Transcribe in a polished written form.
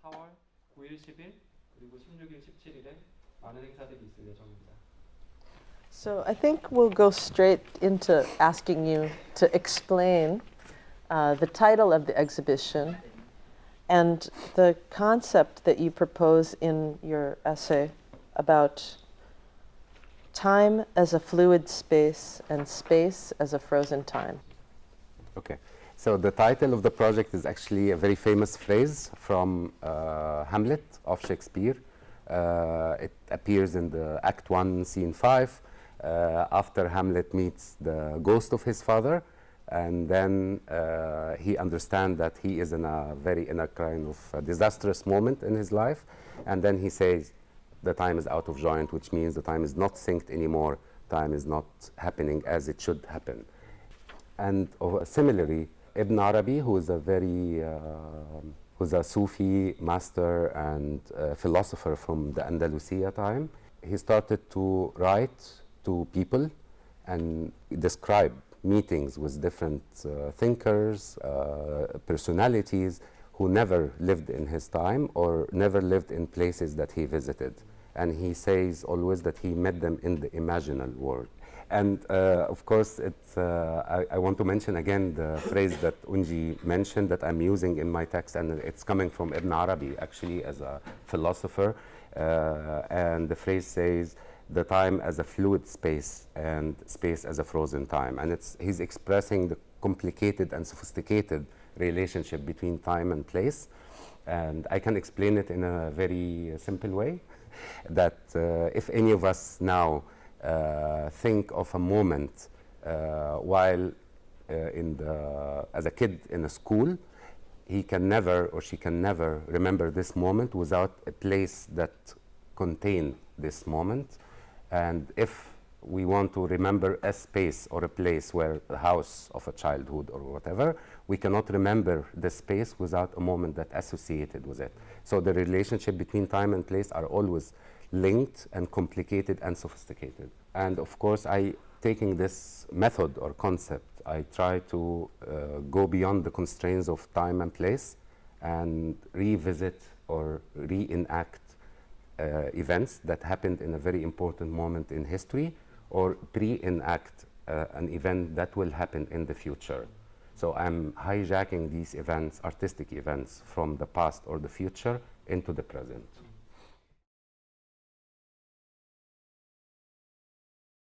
4월 9일, 10일 그리고 16일, 17일에 많은 행사들이 있을 예정입니다. So I think we'll go straight into asking you to explain the title of the exhibition and the concept that you propose in your essay about time as a fluid space and space as a frozen time. Okay, so the title of the project is actually a very famous phrase from Hamlet of Shakespeare. It appears in the Act 1, Scene 5, after Hamlet meets the ghost of his father, and then he understands that he is in a kind of disastrous moment in his life, and then he says, the time is out of joint, which means the time is not synced anymore, time is not happening as it should happen. And similarly, Ibn Arabi, who is who's a Sufi master and philosopher from the Andalusia time, he started to write to people and describe meetings with different thinkers, personalities who never lived in his time or never lived in places that he visited. And he says always that he met them in the imaginal world. And of course, I want to mention again the phrase that Unji mentioned that I'm using in my text, and it's coming from Ibn Arabi, actually, as a philosopher. And the phrase says, the time as a fluid space and space as a frozen time. And he's expressing the complicated and sophisticated relationship between time and place. And I can explain it in a very simple way, that if any of us now think of a moment while as a kid in a school, he can never or she can never remember this moment without a place that contained this moment. And if we want to remember a space or a place where the house of a childhood or whatever, we cannot remember the space without a moment that associated with it. So the relationship between time and place are always linked and complicated and sophisticated. And of course, taking this method or concept, I try to go beyond the constraints of time and place and revisit or reenact events that happened in a very important moment in history, or pre-enact an event that will happen in the future. So I'm hijacking these events, artistic events, from the past or the future into the present.